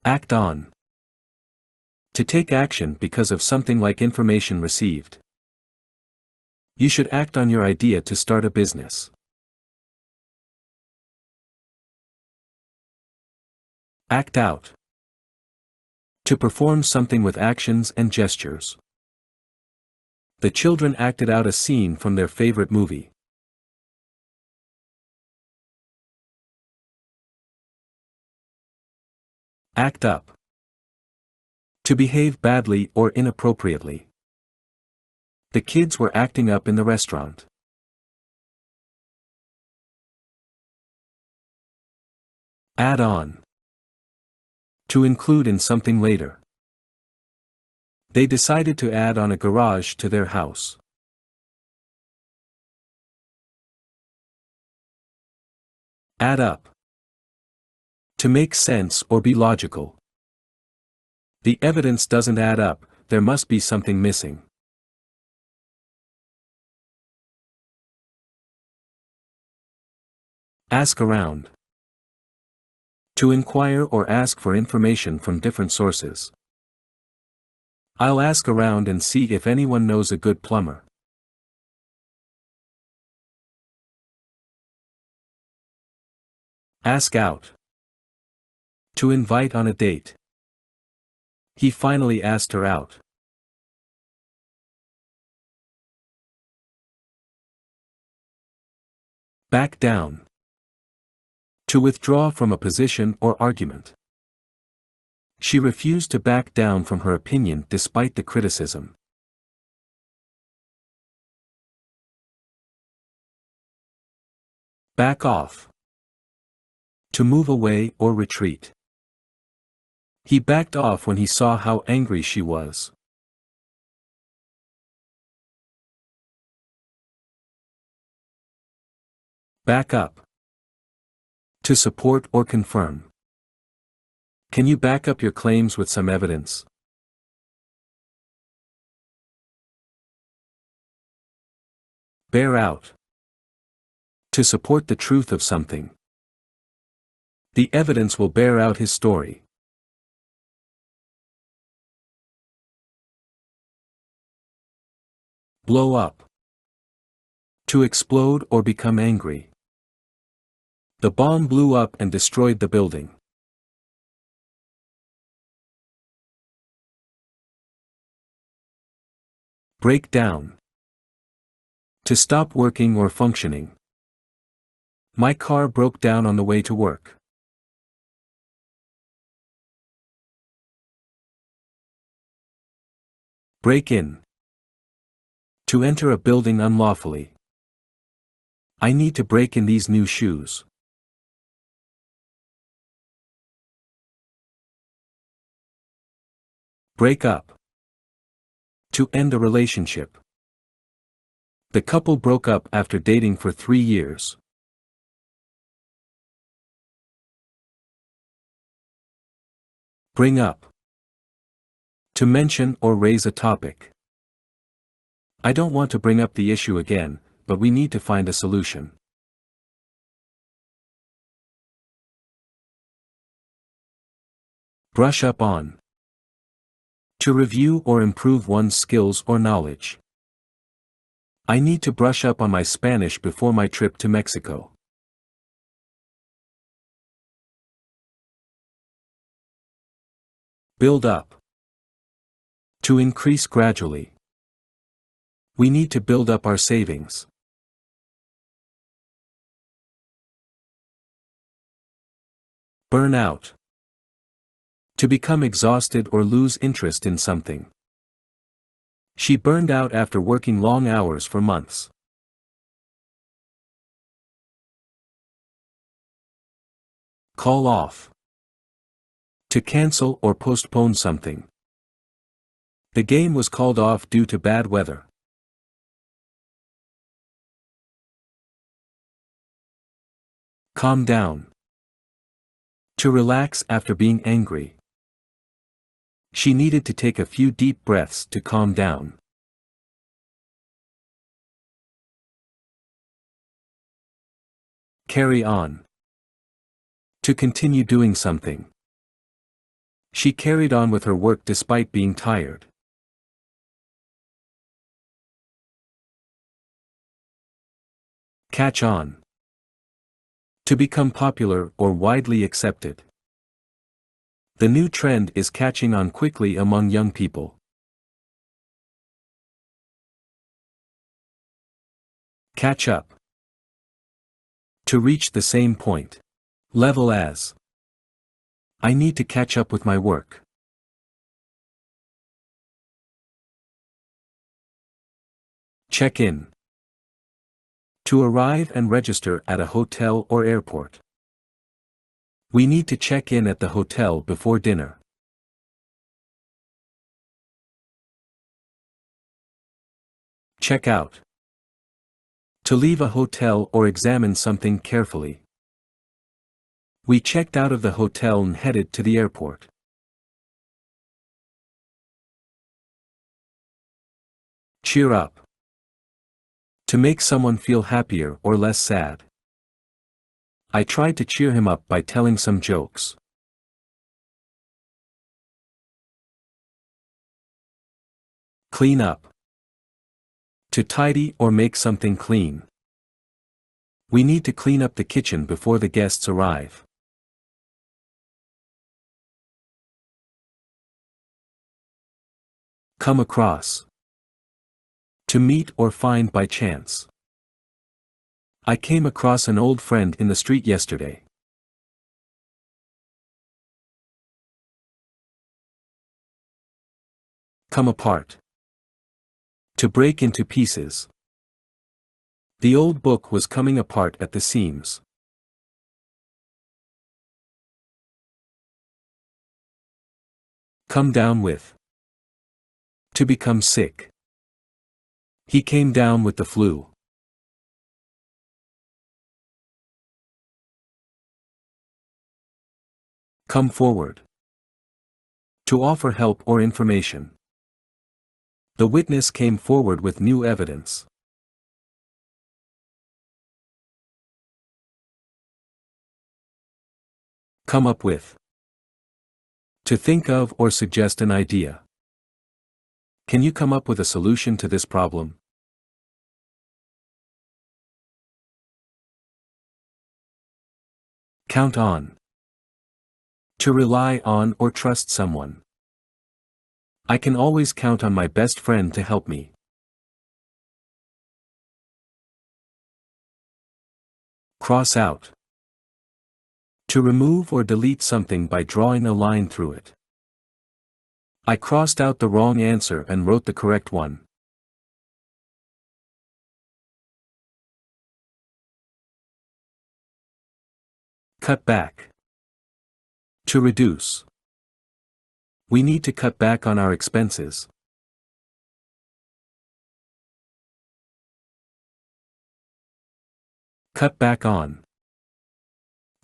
Act on. To take action because of something like information received. You should act on your idea to start a business. Act out. To perform something with actions and gestures. The children acted out a scene from their favorite movie. Act up. To behave badly or inappropriately. The kids were acting up in the restaurant. Add on. To include in something later. They decided to add on a garage to their house. Add up. To make sense or be logical. The evidence doesn't add up, there must be something missing. Ask around. To inquire or ask for information from different sources. I'll ask around and see if anyone knows a good plumber. Ask out. To invite on a date. He finally asked her out. Back down. To withdraw from a position or argument. She refused to back down from her opinion despite the criticism. Back off. To move away or retreat. He backed off when he saw how angry she was. Back up. To support or confirm. Can you back up your claims with some evidence? Bear out. To support the truth of something. The evidence will bear out his story. Blow up. To explode or become angry. The bomb blew up and destroyed the building. Break down. To stop working or functioning. My car broke down on the way to work. Break in. To enter a building unlawfully. I need to break in these new shoes. Break up. To end a relationship. The couple broke up after dating for 3 years. Bring up. To mention or raise a topic. I don't want to bring up the issue again, but we need to find a solution. Brush up on. To review or improve one's skills or knowledge. I need to brush up on my Spanish before my trip to Mexico. Build up. To increase gradually. We need to build up our savings. Burn out. To become exhausted or lose interest in something. She burned out after working long hours for months. Call off. To cancel or postpone something. The game was called off due to bad weather. Calm down. To relax after being angry. She needed to take a few deep breaths to calm down. Carry on. To continue doing something. She carried on with her work despite being tired. Catch on. To become popular or widely accepted. The new trend is catching on quickly among young people. Catch up. To reach the same point. Level as. I need to catch up with my work. Check in. To arrive and register at a hotel or airport. We need to check in at the hotel before dinner. Check out. To leave a hotel or examine something carefully. We checked out of the hotel and headed to the airport. Cheer up. To make someone feel happier or less sad. I tried to cheer him up by telling some jokes. Clean up. To tidy or make something clean. We need to clean up the kitchen before the guests arrive. Come across. To meet or find by chance. I came across an old friend in the street yesterday. Come apart. To break into pieces. The old book was coming apart at the seams. Come down with. To become sick. He came down with the flu. Come forward. To offer help or information. The witness came forward with new evidence. Come up with. To think of or suggest an idea. Can you come up with a solution to this problem? Count on. To rely on or trust someone. I can always count on my best friend to help me. Cross out. To remove or delete something by drawing a line through it. I crossed out the wrong answer and wrote the correct one. Cut back. To reduce. We need to cut back on our expenses. Cut back on.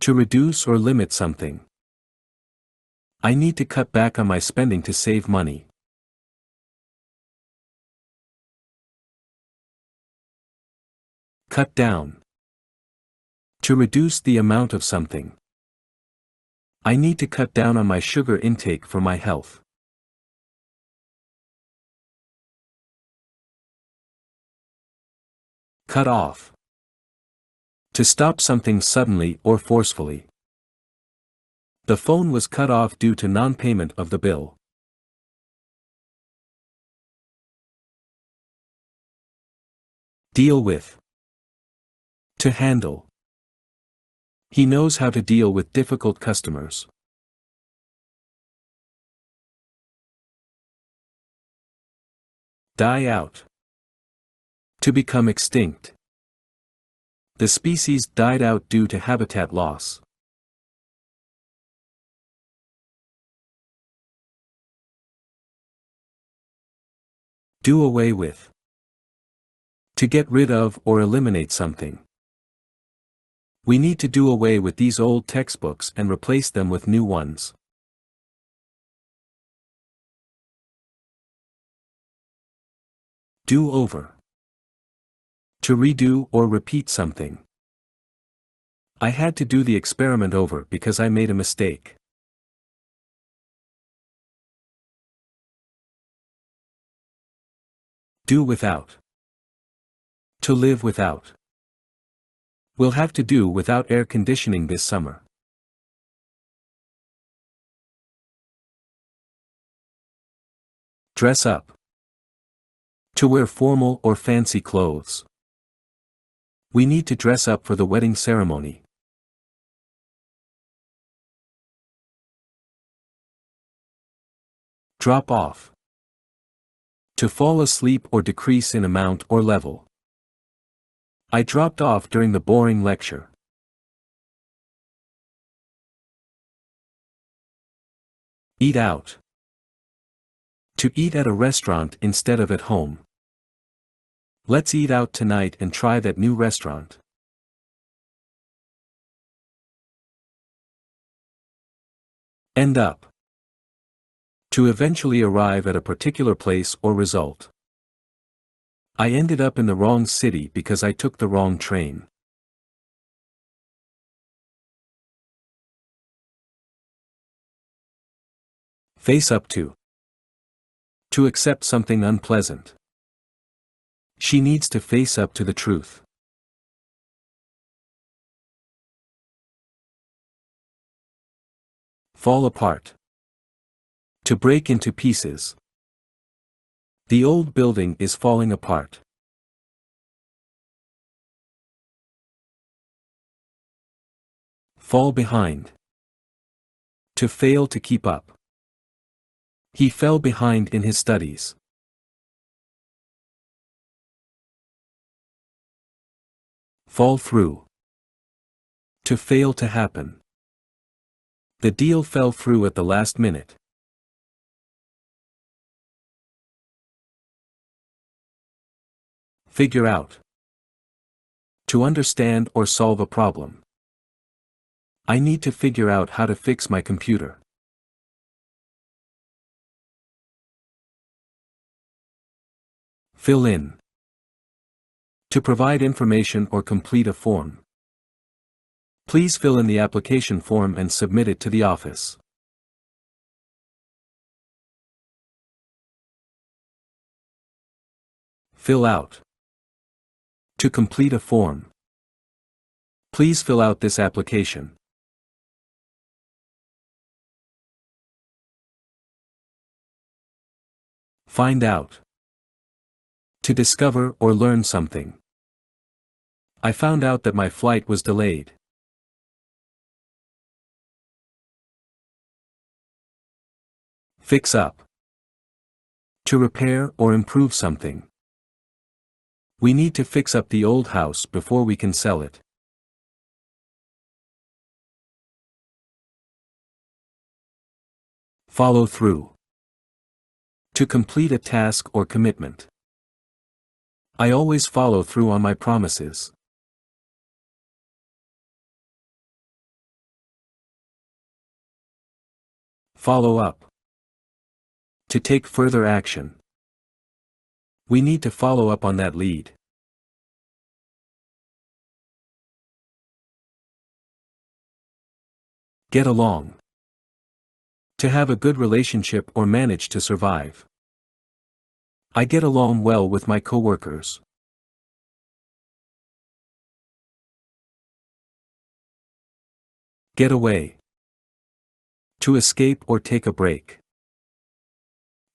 To reduce or limit something. I need to cut back on my spending to save money. Cut down. To reduce the amount of something. I need to cut down on my sugar intake for my health. Cut off. To stop something suddenly or forcefully. The phone was cut off due to non-payment of the bill. Deal with. To handle. He knows how to deal with difficult customers. Die out. To become extinct. The species died out due to habitat loss. Do away with. To get rid of or eliminate something. We need to do away with these old textbooks and replace them with new ones. Do over. To redo or repeat something. I had to do the experiment over because I made a mistake. Do without. To live without. We'll have to do without air conditioning this summer. Dress up. To wear formal or fancy clothes. We need to dress up for the wedding ceremony. Drop off. To fall asleep or decrease in amount or level. I dropped off during the boring lecture. Eat out. To eat at a restaurant instead of at home. Let's eat out tonight and try that new restaurant. End up. To eventually arrive at a particular place or result. I ended up in the wrong city because I took the wrong train. Face up to. To accept something unpleasant. She needs to face up to the truth. Fall apart. To break into pieces. The old building is falling apart. Fall behind. To fail to keep up. He fell behind in his studies. Fall through. To fail to happen. The deal fell through at the last minute. Figure out. To understand or solve a problem. I need to figure out how to fix my computer. Fill in. To provide information or complete a form. Please fill in the application form and submit it to the office. Fill out. To complete a form. Please fill out this application. Find out. To discover or learn something. I found out that my flight was delayed. Fix up. To repair or improve something. We need to fix up the old house before we can sell it. Follow through. To complete a task or commitment. I always follow through on my promises. Follow up. To take further action. We need to follow up on that lead. Get along. To have a good relationship or manage to survive. I get along well with my coworkers. Get away. To escape or take a break.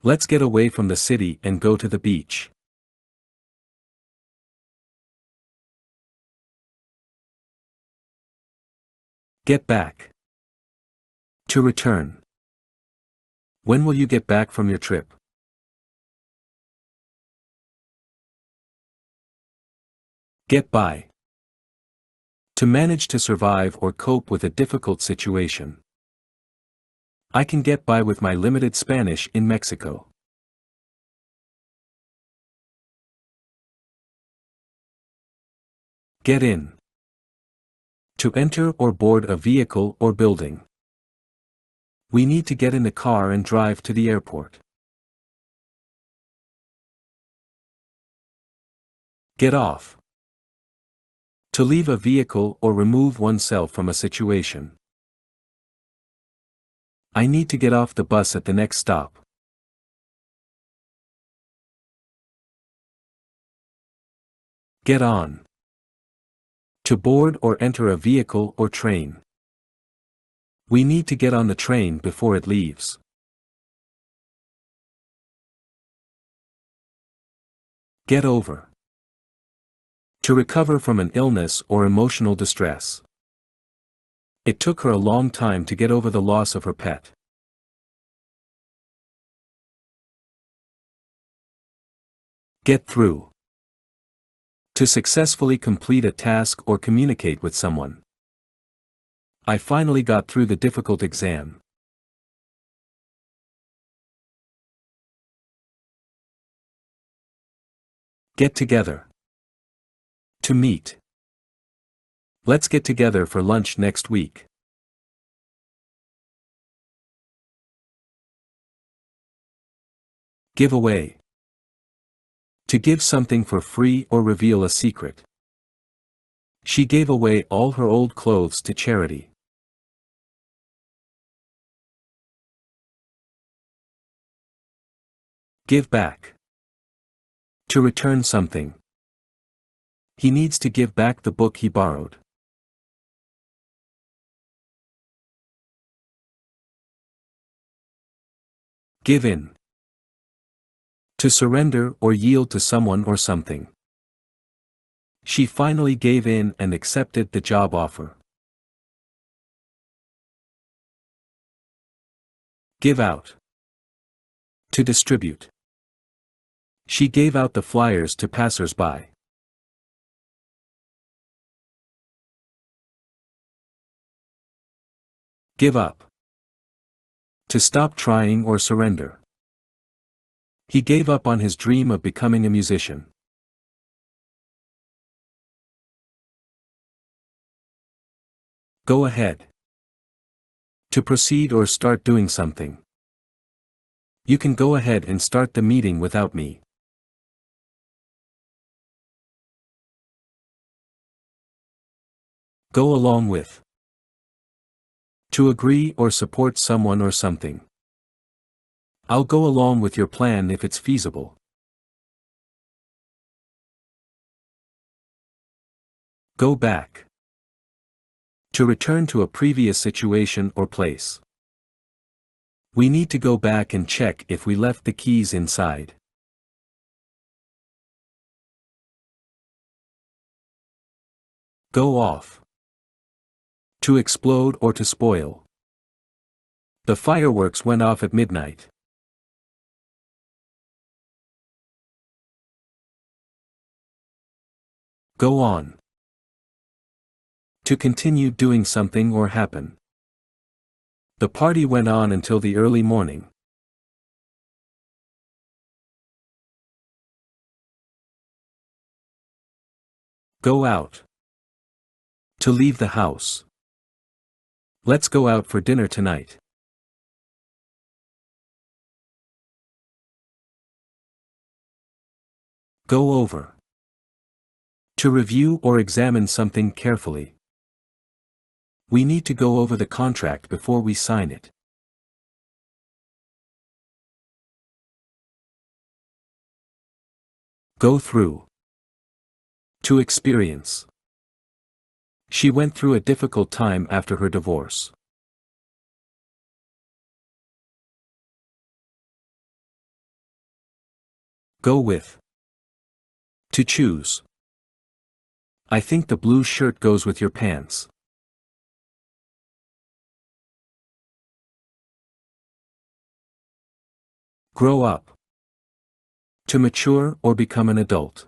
Let's get away from the city and go to the beach. Get back. To return. When will you get back from your trip? Get by. To manage to survive or cope with a difficult situation. I can get by with my limited Spanish in Mexico. Get in. To enter or board a vehicle or building. We need to get in the car and drive to the airport. Get off. To leave a vehicle or remove oneself from a situation. I need to get off the bus at the next stop. Get on. To board or enter a vehicle or train. We need to get on the train before it leaves. Get over. To recover from an illness or emotional distress. It took her a long time to get over the loss of her pet. Get through. To successfully complete a task or communicate with someone. I finally got through the difficult exam. Get together. To meet. Let's get together for lunch next week. Give away. To give something for free or reveal a secret. She gave away all her old clothes to charity. Give back. To return something. He needs to give back the book he borrowed. Give in. To surrender or yield to someone or something. She finally gave in and accepted the job offer. Give out. To distribute. She gave out the flyers to passers-by. Give up. To stop trying or surrender. He gave up on his dream of becoming a musician. Go ahead. To proceed or start doing something. You can go ahead and start the meeting without me. Go along with. To agree or support someone or something. I'll go along with your plan if it's feasible. Go back. To return to a previous situation or place. We need to go back and check if we left the keys inside. Go off. To explode or to spoil. The fireworks went off at midnight. Go on. To continue doing something or happen. The party went on until the early morning. Go out. To leave the house. Let's go out for dinner tonight. Go over. To review or examine something carefully. We need to go over the contract before we sign it. Go through. To experience. She went through a difficult time after her divorce. Go with. To choose. I think the blue shirt goes with your pants. Grow up. To mature or become an adult.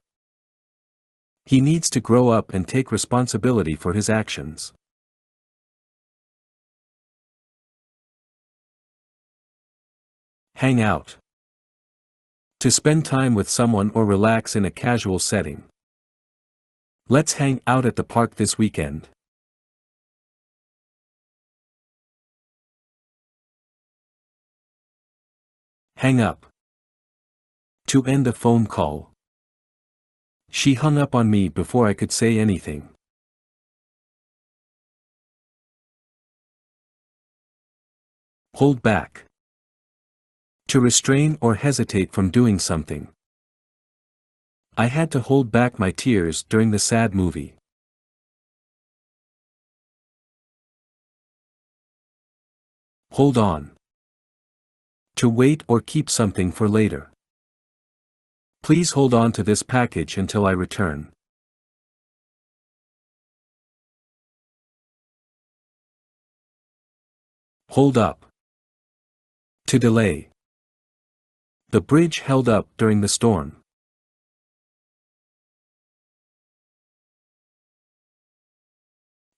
He needs to grow up and take responsibility for his actions. Hang out. To spend time with someone or relax in a casual setting. Let's hang out at the park this weekend. Hang up. To end a phone call. She hung up on me before I could say anything. Hold back. To restrain or hesitate from doing something. I had to hold back my tears during the sad movie. Hold on. To wait or keep something for later. Please hold on to this package until I return. Hold up. To delay. The bridge held up during the storm.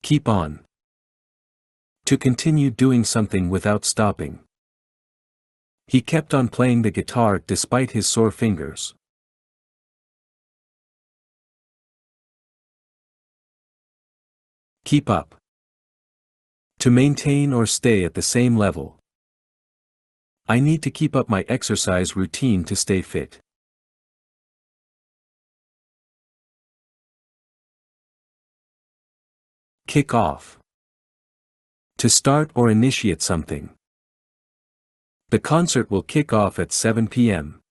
Keep on. To continue doing something without stopping. He kept on playing the guitar despite his sore fingers. Keep up. To maintain or stay at the same level. I need to keep up my exercise routine to stay fit. Kick off. To start or initiate something. The concert will kick off at 7 p.m.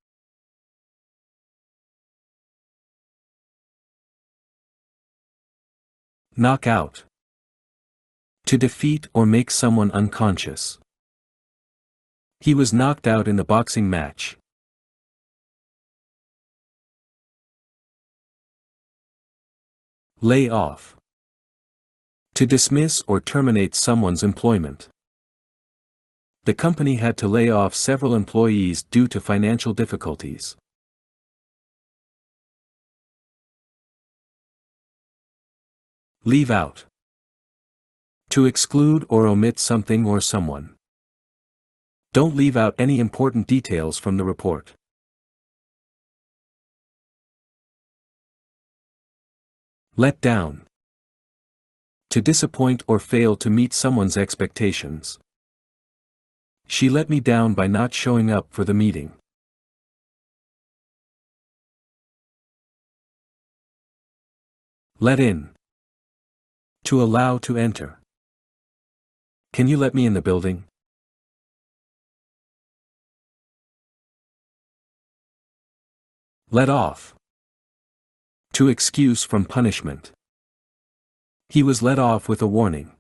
Knock out. To defeat or make someone unconscious. He was knocked out in the boxing match. Lay off. To dismiss or terminate someone's employment. The company had to lay off several employees due to financial difficulties. Leave out. To exclude or omit something or someone. Don't leave out any important details from the report. Let down. To disappoint or fail to meet someone's expectations. She let me down by not showing up for the meeting. Let in. To allow to enter. Can you let me in the building? Let off. To excuse from punishment. He was let off with a warning.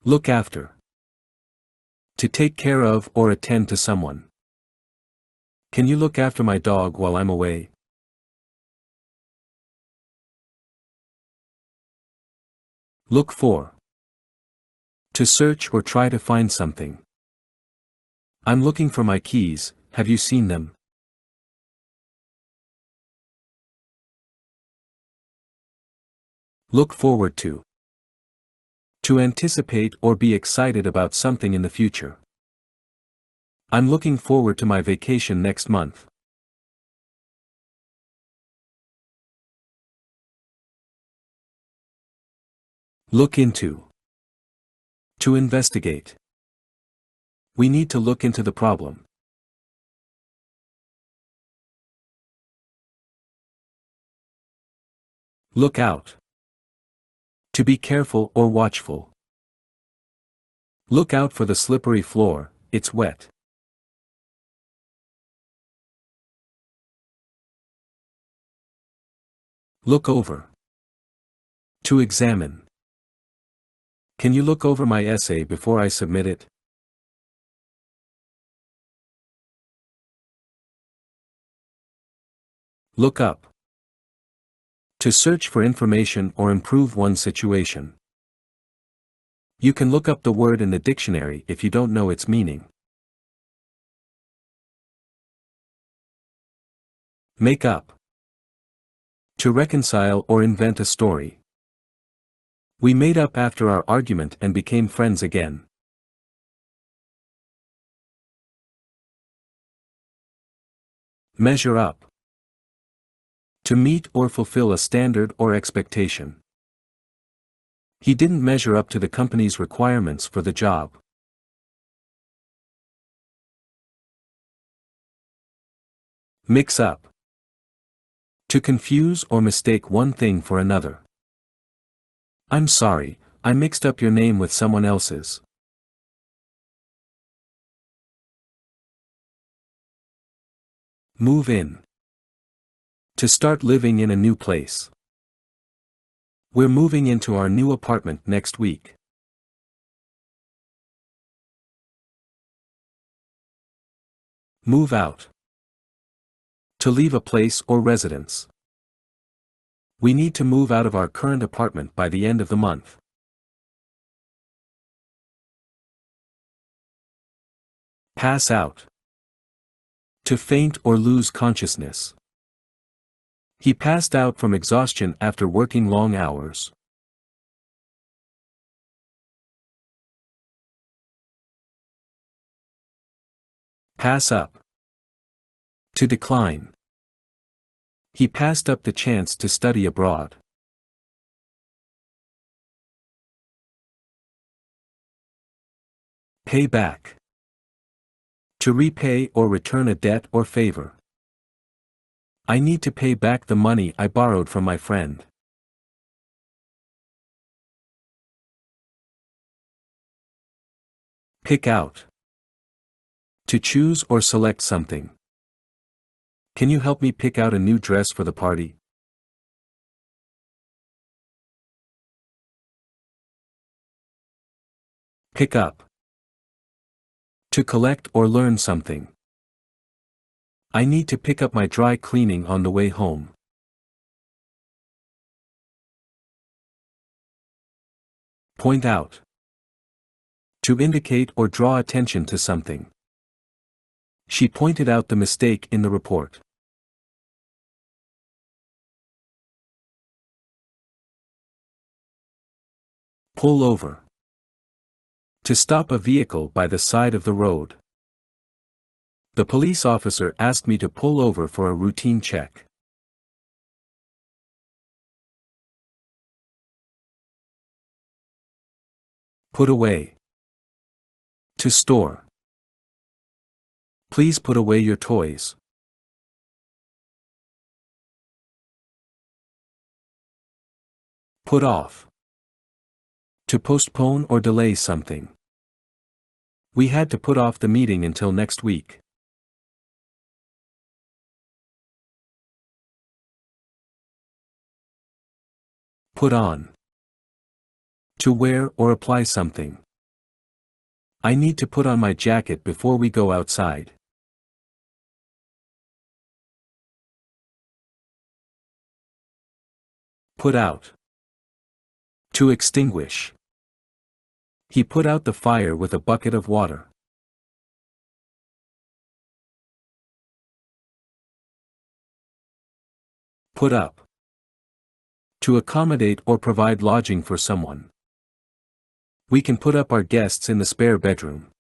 Look after. To take care of or attend to someone. Can you look after my dog while I'm away? Look for. To search or try to find something. I'm looking for my keys, have you seen them? Look forward to. To anticipate or be excited about something in the future. I'm looking forward to my vacation next month. Look into. To investigate. We need to look into the problem. Look out. To be careful or watchful. Look out for the slippery floor, it's wet. Look over. To examine. Can you look over my essay before I submit it? Look up. To search for information or improve one's situation. You can look up the word in the dictionary if you don't know its meaning. Make up. To reconcile or invent a story. We made up after our argument and became friends again. Measure up. To meet or fulfill a standard or expectation. He didn't measure up to the company's requirements for the job. Mix up. To confuse or mistake one thing for another. I'm sorry, I mixed up your name with someone else's. Move in. To start living in a new place. We're moving into our new apartment next week. Move out. To leave a place or residence. We need to move out of our current apartment by the end of the month. Pass out. To faint or lose consciousness. He passed out from exhaustion after working long hours. Pass up. To decline. He passed up the chance to study abroad. Pay back. To repay or return a debt or favor. I need to pay back the money I borrowed from my friend. Pick out. To choose or select something. Can you help me pick out a new dress for the party? Pick up. To collect or learn something. I need to pick up my dry cleaning on the way home. Point out. To indicate or draw attention to something. She pointed out the mistake in the report. Pull over. To stop a vehicle by the side of the road. The police officer asked me to pull over for a routine check. Put away. To store. Please put away your toys. Put off. To postpone or delay something. We had to put off the meeting until next week. Put on. To wear or apply something. I need to put on my jacket before we go outside. Put out. To extinguish. He put out the fire with a bucket of water. Put up. To accommodate or provide lodging for someone. We can put up our guests in the spare bedroom.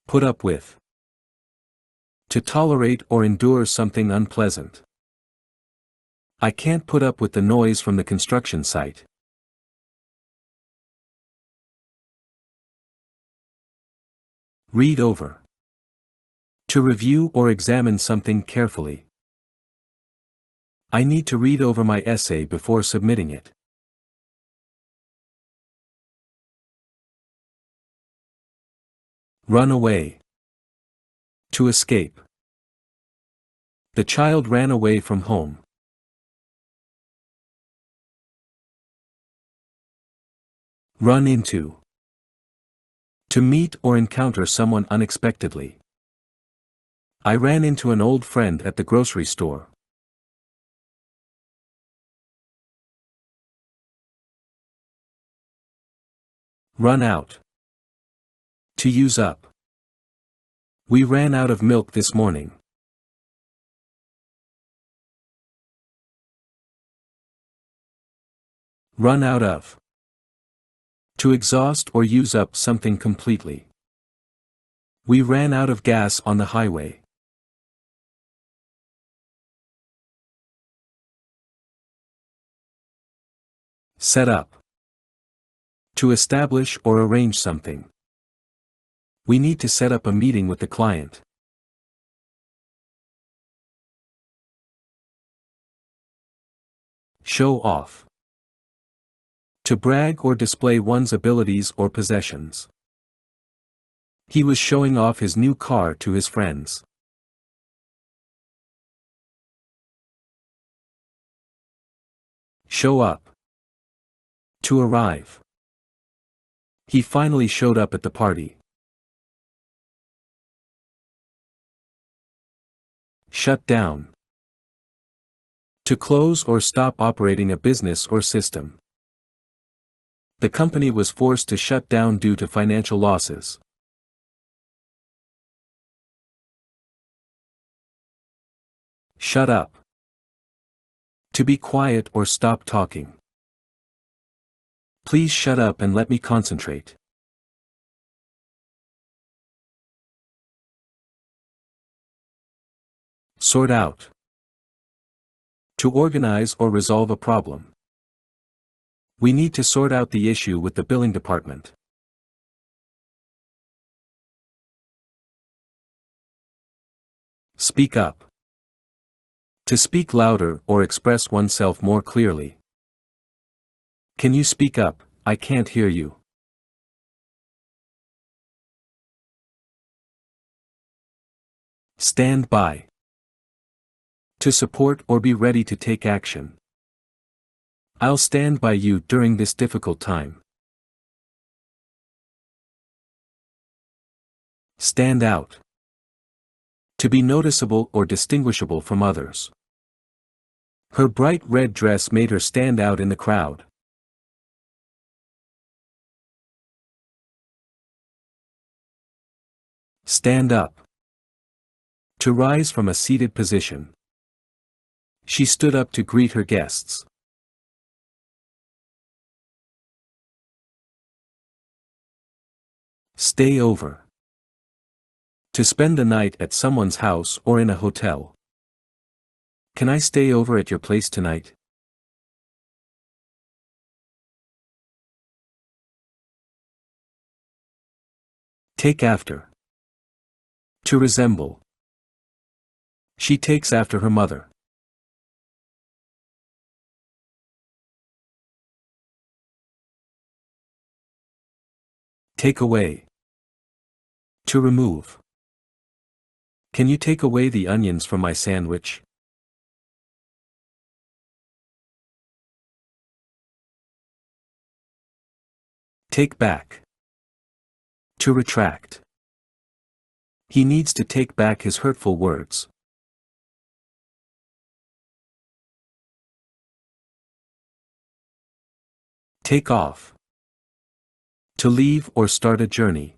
Put up with. To tolerate or endure something unpleasant. I can't put up with the noise from the construction site. Read over. To review or examine something carefully. I need to read over my essay before submitting it. Run away. To escape. The child ran away from home. Run into. To meet or encounter someone unexpectedly. I ran into an old friend at the grocery store. Run out. To use up. We ran out of milk this morning. Run out of. To exhaust or use up something completely. We ran out of gas on the highway. Set up. To establish or arrange something. We need to set up a meeting with the client. Show off. To brag or display one's abilities or possessions. He was showing off his new car to his friends. Show up. To arrive. He finally showed up at the party. Shut down. To close or stop operating a business or system. The company was forced to shut down due to financial losses. Shut up. To be quiet or stop talking. Please shut up and let me concentrate. Sort out. To organize or resolve a problem. We need to sort out the issue with the billing department. Speak up. To speak louder or express oneself more clearly. Can you speak up? I can't hear you. Stand by. To support or be ready to take action. I'll stand by you during this difficult time. Stand out. To be noticeable or distinguishable from others. Her bright red dress made her stand out in the crowd. Stand up. To rise from a seated position. She stood up to greet her guests. Stay over. To spend the night at someone's house or in a hotel. Can I stay over at your place tonight? Take after. To resemble. She takes after her mother. Take away. To remove. Can you take away the onions from my sandwich? Take back. To retract. He needs to take back his hurtful words. Take off. To leave or start a journey.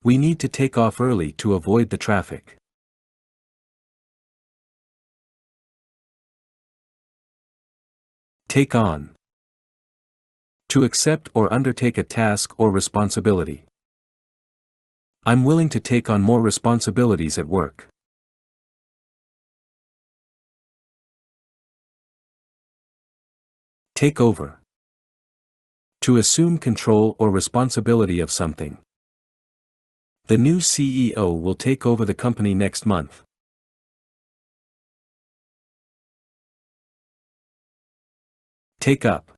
We need to take off early to avoid the traffic. Take on. To accept or undertake a task or responsibility. I'm willing to take on more responsibilities at work. Take over. To assume control or responsibility of something. The new CEO will take over the company next month. Take up.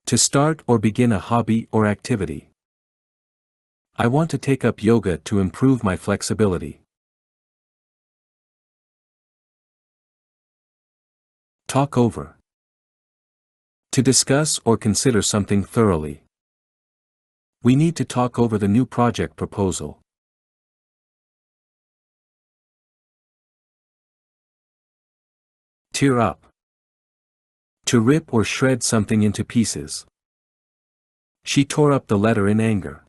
To start or begin a hobby or activity. I want to take up yoga to improve my flexibility. Talk over. To discuss or consider something thoroughly. We need to talk over the new project proposal. Tear up. To rip or shred something into pieces. She tore up the letter in anger.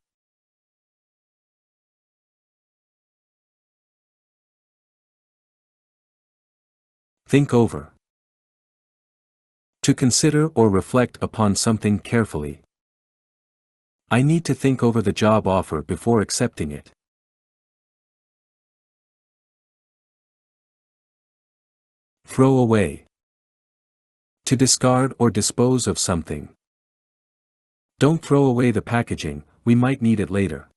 Think over. To consider or reflect upon something carefully. I need to think over the job offer before accepting it. Throw away. To discard or dispose of something. Don't throw away the packaging, we might need it later.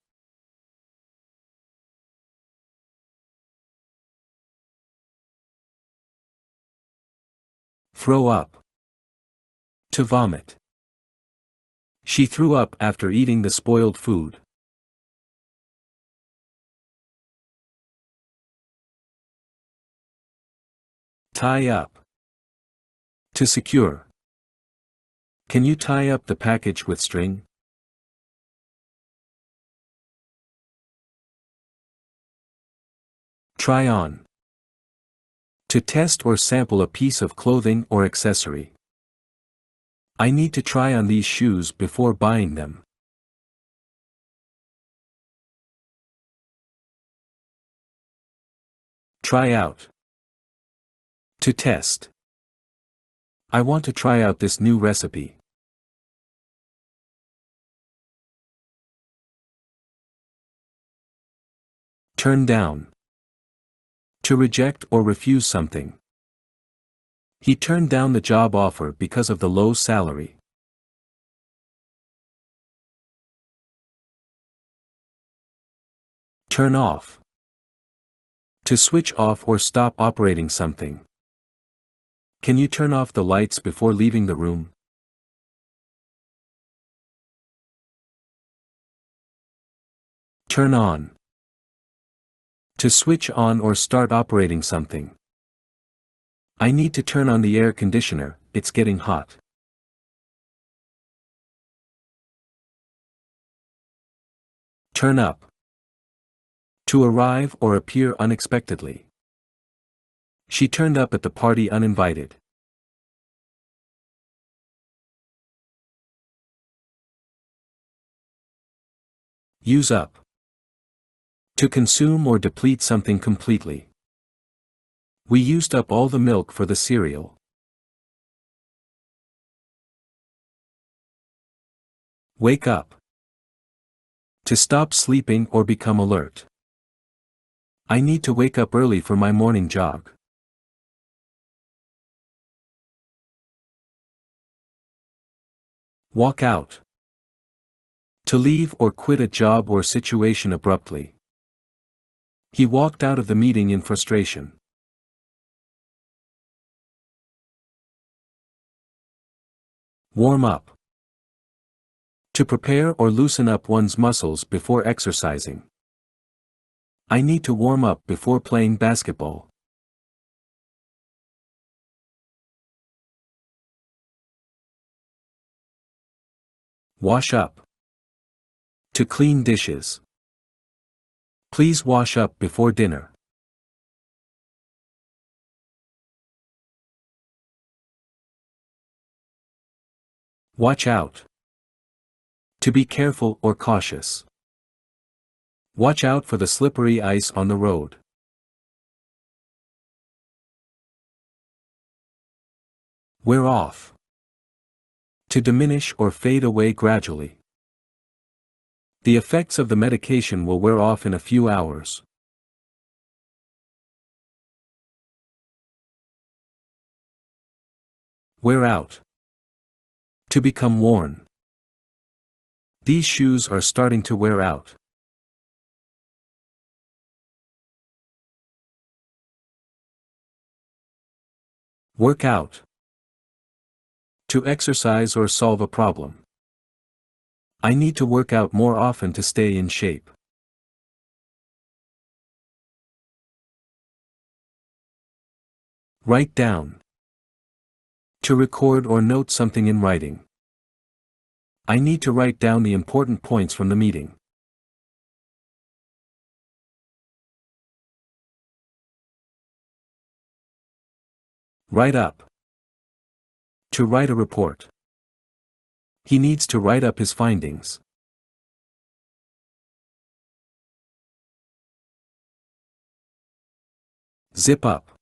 Throw up. To vomit. She threw up after eating the spoiled food. Tie up. To secure. Can you tie up the package with string? Try on. To test or sample a piece of clothing or accessory. I need to try on these shoes before buying them. Try out. To test. I want to try out this new recipe. Turn down. To reject or refuse something. He turned down the job offer because of the low salary. Turn off. To switch off or stop operating something. Can you turn off the lights before leaving the room? Turn on. To switch on or start operating something. I need to turn on the air conditioner, it's getting hot. Turn up. To arrive or appear unexpectedly. She turned up at the party uninvited. Use up. To consume or deplete something completely. We used up all the milk for the cereal. Wake up. To stop sleeping or become alert. I need to wake up early for my morning jog. Walk out. To leave or quit a job or situation abruptly. He walked out of the meeting in frustration. Warm up. To prepare or loosen up one's muscles before exercising. I need to warm up before playing basketball. Wash up. To clean dishes. Please wash up before dinner. Watch out. To be careful or cautious. Watch out for the slippery ice on the road. Wear off. To diminish or fade away gradually. The effects of the medication will wear off in a few hours. Wear out. To become worn. These shoes are starting to wear out. Work out. To exercise or solve a problem. I need to work out more often to stay in shape. Write down. To record or note something in writing. I need to write down the important points from the meeting. Write up. To write a report. He needs to write up his findings. Zip up.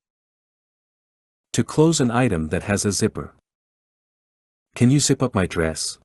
To close an item that has a zipper. Can you zip up my dress?